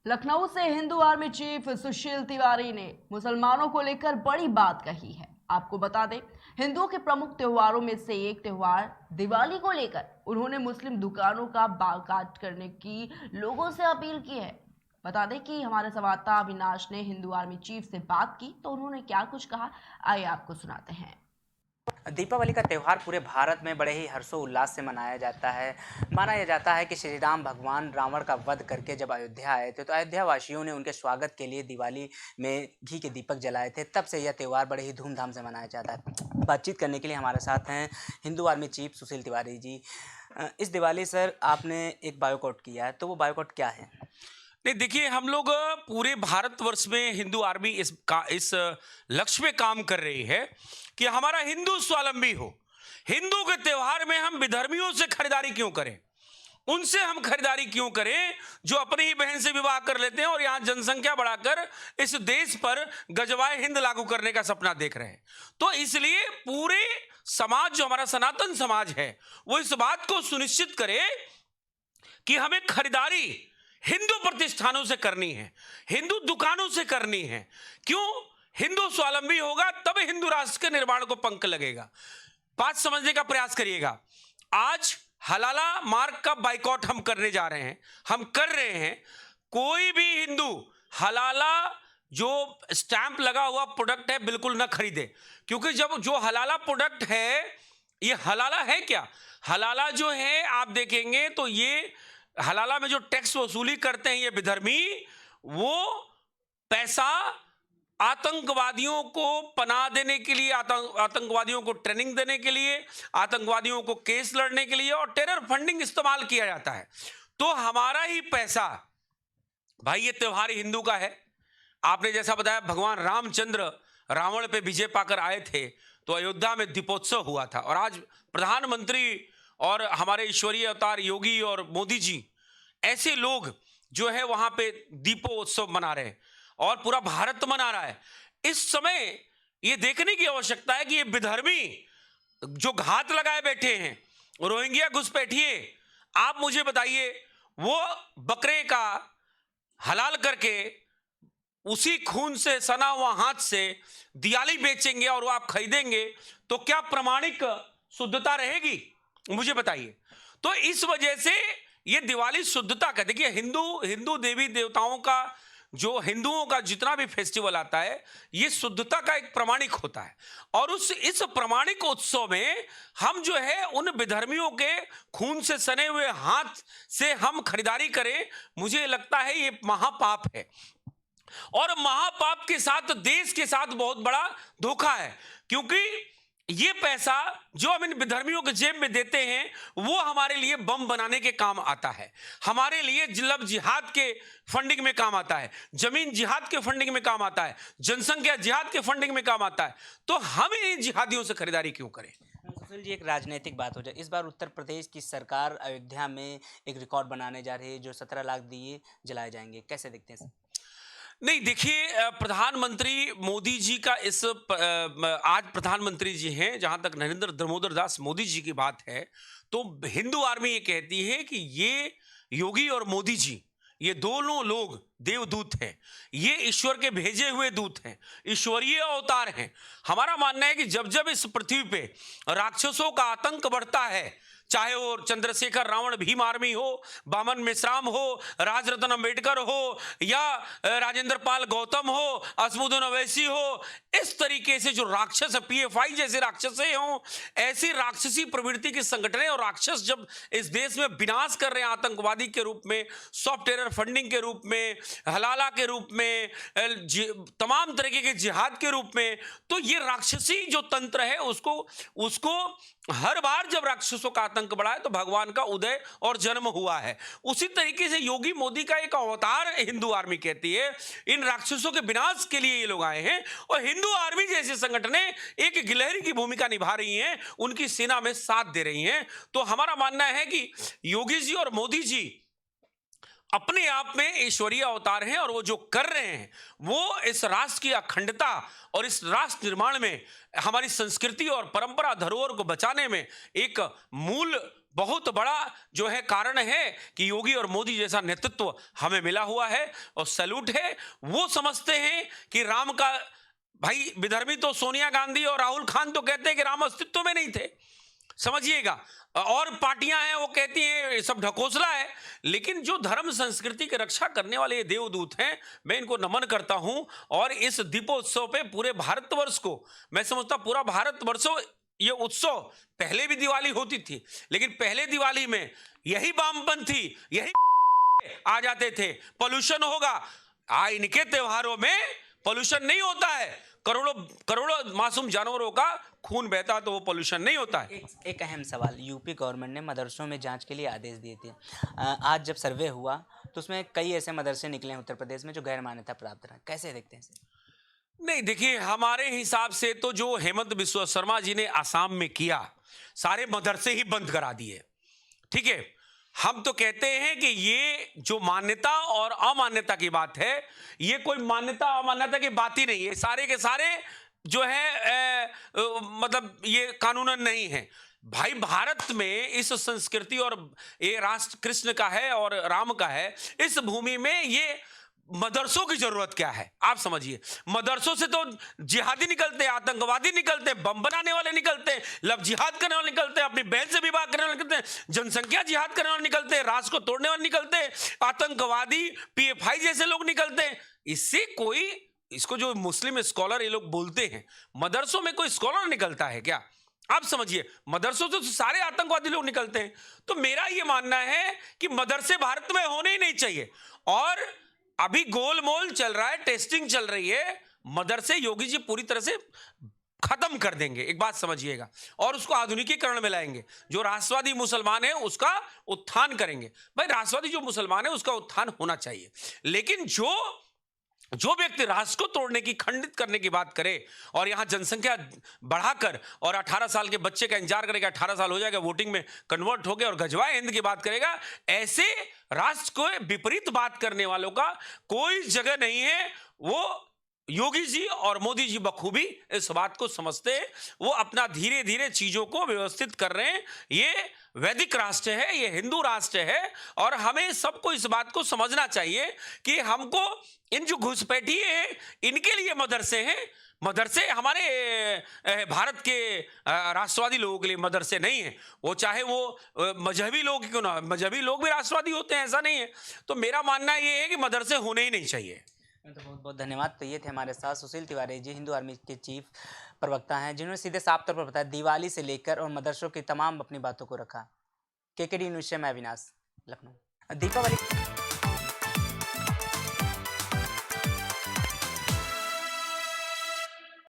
लखनऊ से Hindu army chief सुशील तिवारी ने मुसलमानों को लेकर बड़ी बात कही है। आपको बता दें, हिंदुओं के प्रमुख त्योहारों में से एक त्योहार दिवाली को लेकर उन्होंने मुस्लिम दुकानों का बायकॉट करने की लोगों से अपील की है। बता दें कि हमारे संवाददाता अविनाश ने हिंदू आर्मी चीफ से बात की तो उन्होंने क्या कुछ कहा, आइए आपको सुनाते हैं। दीपावली का त्यौहार पूरे भारत में बड़े ही हर्षोल्लास से मनाया जाता है। माना यह जाता है कि श्री राम भगवान रावण का वध करके जब अयोध्या आए थे तो अयोध्या वासियों ने उनके स्वागत के लिए दिवाली में घी के दीपक जलाए थे। तब से यह त्यौहार बड़े ही धूमधाम से मनाया जाता है। बातचीत करने के लिए हमारे साथ हैं हिंदू आर्मी चीफ सुशील तिवारी जी। इस दिवाली सर आपने एक बायकॉट किया है, तो वो बायकॉट क्या है? नहीं, देखिए, हम लोग पूरे भारतवर्ष में हिंदू आर्मी इस लक्ष्य पे काम कर रही है कि हमारा हिंदू स्वावलंबी हो। हिंदू के त्योहार में हम विधर्मियों से खरीदारी क्यों करें, उनसे हम खरीदारी क्यों करें जो अपनी ही बहन से विवाह कर लेते हैं और यहाँ जनसंख्या बढ़ाकर इस देश पर गजवाए हिंद लागू करने का सपना देख रहे हैं। तो इसलिए पूरे समाज, जो हमारा सनातन समाज है, वो इस बात को सुनिश्चित करे कि हमें खरीदारी हिंदू प्रतिष्ठानों से करनी है, हिंदू दुकानों से करनी है। क्यों? हिंदू स्वावलंबी होगा तब हिंदू राष्ट्र के निर्माण को पंख लगेगा। बात समझने का प्रयास करिएगा। आज हलाला मार्क का बाइकॉट हम करने जा रहे हैं, हम कर रहे हैं। कोई भी हिंदू हलाला जो स्टैंप लगा हुआ प्रोडक्ट है बिल्कुल ना खरीदे, क्योंकि जब जो हलाला प्रोडक्ट है, ये हलाला है क्या? हलाला जो है आप देखेंगे तो ये हलाला में जो टैक्स वसूली करते हैं ये विधर्मी, वो पैसा आतंकवादियों को पनाह देने के लिए, आतंकवादियों को ट्रेनिंग देने के लिए, आतंकवादियों को केस लड़ने के लिए और टेरर फंडिंग इस्तेमाल किया जाता है। तो हमारा ही पैसा, भाई ये त्योहार हिंदू का है। आपने जैसा बताया, भगवान रामचंद्र रावण पे विजय पाकर आए थे तो अयोध्या में दीपोत्सव हुआ था, और आज प्रधानमंत्री और हमारे ईश्वरीय अवतार योगी और मोदी जी, ऐसे लोग जो है वहां पे दीपोत्सव मना रहे हैं और पूरा भारत मना रहा है। इस समय ये देखने की आवश्यकता है कि ये विधर्मी जो घात लगाए बैठे हैं, रोहिंग्या घुसपैठिए, आप मुझे बताइए, वो बकरे का हलाल करके उसी खून से सना हुआ हाथ से दिवाली बेचेंगे और वो आप खरीदेंगे, तो क्या प्रामाणिक शुद्धता रहेगी? मुझे बताइए। तो इस वजह से ये दिवाली शुद्धता का, देखिए, हिंदू देवी देवताओं का, जो हिंदुओं का जितना भी फेस्टिवल आता है, ये शुद्धता का एक प्रमाणिक होता है। और इस प्रमाणिक उत्सव में हम जो है उन विधर्मियों के खून से सने हुए हाथ से हम खरीदारी करें, मुझे लगता है ये महापाप है। और महापाप के साथ देश के साथ बहुत बड़ा धोखा है, क्योंकि ये पैसा जो हम इन विधर्मियों के जेब में देते हैं वो हमारे लिए बम बनाने के काम आता है, हमारे लिए लब जिहाद के फंडिंग में काम आता है, जमीन जिहाद के फंडिंग में काम आता है, जनसंख्या जिहाद के फंडिंग में काम आता है। तो हम इन जिहादियों से खरीदारी क्यों करें? सुशील जी, एक राजनीतिक बात हो जाए। इस बार उत्तर प्रदेश की सरकार अयोध्या में एक रिकॉर्ड बनाने जा रही है, जो 17 लाख दिए जलाए जाएंगे, कैसे देखते हैं? नहीं, देखिए, प्रधानमंत्री मोदी जी का आज प्रधानमंत्री जी हैं, जहां तक नरेंद्र दामोदर दास मोदी जी की बात है, तो हिंदू आर्मी ये कहती है कि ये योगी और मोदी जी, ये दोनों लोग देवदूत हैं, ये ईश्वर के भेजे हुए दूत हैं, ईश्वरीय अवतार हैं। हमारा मानना है कि जब जब इस पृथ्वी पे राक्षसों का आतंक बढ़ता है, चाहे वो चंद्रशेखर रावण भीम आर्मी हो, बामन मिश्राम हो, राजरत्न अंबेडकर हो, या राजेंद्र पाल गौतम हो, असमुद्दीन ओवैसी हो, इस तरीके से जो राक्षस, पीएफआई जैसे राक्षस हों, ऐसी राक्षसी प्रवृत्ति के संगठन और राक्षस जब इस देश में विनाश कर रहे हैं, आतंकवादी के रूप में, सॉफ्ट टेरर फंडिंग के रूप में, हलाला के रूप में, तमाम तरीके के जिहाद के रूप में, तो ये राक्षसी जो तंत्र है उसको हर बार जब राक्षसों का आतंक बढ़ा है तो भगवान का उदय और जन्म हुआ है। उसी तरीके से योगी मोदी का एक अवतार हिंदू आर्मी कहती है, इन राक्षसों के विनाश के लिए ये लोग आए हैं, और हिंदू आर्मी जैसे संगठनें एक गिलहरी की भूमिका निभा रही हैं, उनकी सेना में साथ दे रही हैं। तो हमारा मानना है कि योगी जी और मोदी जी अपने आप में ईश्वरीय अवतार हैं, और वो जो कर रहे हैं वो इस राष्ट्र की अखंडता और इस राष्ट्र निर्माण में, हमारी संस्कृति और परंपरा धरोहर को बचाने में एक मूल बहुत बड़ा जो है कारण है कि योगी और मोदी जैसा नेतृत्व हमें मिला हुआ है और सैल्यूट है। वो समझते हैं कि राम का, भाई विधर्मी तो सोनिया गांधी और राहुल खान तो कहते हैं कि राम अस्तित्व में नहीं थे, समझिएगा। और पार्टियां हैं वो कहती हैं ये सब ढकोसला है, लेकिन जो धर्म संस्कृति की रक्षा करने वाले ये देवदूत हैं, मैं इनको नमन करता हूं। और इस दीपोत्सव पे पूरे भारतवर्ष को, मैं समझता पूरा भारतवर्ष, ये उत्सव, पहले भी दिवाली होती थी, लेकिन पहले दिवाली में यही वामपंथी, यही आ जाते थे, पोल्यूशन होगा। इनके त्योहारों में पोल्यूशन नहीं होता है, करोड़ों करोड़ों मासूम जानवरों का खून बहता, तो वो पोल्यूशन नहीं होता है। एक अहम सवाल, यूपी गवर्नमेंट ने मदरसों में जांच के लिए आदेश दिए थे। आज जब सर्वे हुआ तो उसमें कई ऐसे मदरसे निकले हैं उत्तर प्रदेश में जो गैर मान्यता प्राप्त रहे, कैसे देखते हैं इसे? नहीं, देखिए, हमारे हिसाब से तो जो हेमंत बिस्वा शर्मा जी ने आसाम में किया, सारे मदरसे ही बंद करा दिए, ठीक है। हम तो कहते हैं कि ये जो मान्यता और अमान्यता की बात है, ये कोई मान्यता अमान्यता की बात ही नहीं है, सारे के सारे जो है मतलब ये कानूनन नहीं है। भाई, भारत में इस संस्कृति, और ये राष्ट्र कृष्ण का है और राम का है, इस भूमि में ये मदरसों की जरूरत क्या है? आप समझिए, मदरसों से तो जिहादी निकलते हैं, आतंकवादी निकलते हैं, बम बनाने वाले निकलते हैं, लव जिहाद करने वाले निकलते हैं, अपनी बहन से विवाह करने वाले निकलते हैं, जनसंख्या जिहाद करने वाले निकलते हैं, राष्ट्र को तोड़ने वाले निकलते हैं, आतंकवादी पीएफआई जैसे लोग निकलते हैं। इससे कोई, इसको जो मुस्लिम स्कॉलर ये लोग बोलते हैं, मदरसों में कोई स्कॉलर निकलता है क्या? आप समझिए, मदरसों से तो सारे आतंकवादी लोग निकलते हैं। तो मेरा ये मानना है कि मदरसे भारत में होने ही नहीं चाहिए। और अभी गोलमोल चल रहा है, टेस्टिंग चल रही है, मदरसे योगी जी पूरी तरह से खत्म कर देंगे, एक बात समझिएगा, और उसको आधुनिकीकरण में लाएंगे। जो राष्ट्रवादी मुसलमान है उसका उत्थान करेंगे। भाई, राष्ट्रवादी जो मुसलमान है उसका उत्थान होना चाहिए, लेकिन जो व्यक्ति राष्ट्र को तोड़ने की, खंडित करने की बात करे और यहां जनसंख्या बढ़ाकर और 18 साल के बच्चे का इंतजार करेगा, 18 साल हो जाएगा, वोटिंग में कन्वर्ट हो गया और गजवाए हिंद की बात करेगा, ऐसे राष्ट्र को विपरीत बात करने वालों का कोई जगह नहीं है। वो योगी जी और मोदी जी बखूबी इस बात को समझते हैं, वो अपना धीरे धीरे चीजों को व्यवस्थित कर रहे हैं। ये वैदिक राष्ट्र है, ये हिंदू राष्ट्र है, और हमें सबको इस बात को समझना चाहिए कि हमको इन जो घुसपैठिए हैं इनके लिए मदरसे हैं। मदरसे हमारे भारत के राष्ट्रवादी लोगों के लिए मदरसे नहीं है। वो चाहे वो मजहबी लोग क्यों ना, मजहबी लोग भी राष्ट्रवादी होते हैं, ऐसा नहीं है। तो मेरा मानना ये है कि मदरसे होने ही नहीं चाहिए। तो बहुत बहुत धन्यवाद। तो ये थे हमारे साथ सुशील तिवारी जी, हिंदू आर्मी के चीफ प्रवक्ता हैं, जिन्होंने सीधे साफ तौर पर बताया दिवाली से लेकर और मदरसों की तमाम अपनी बातों को रखा। केकेडी न्यूज़ से मैं अविनाश, लखनऊ। दीपावली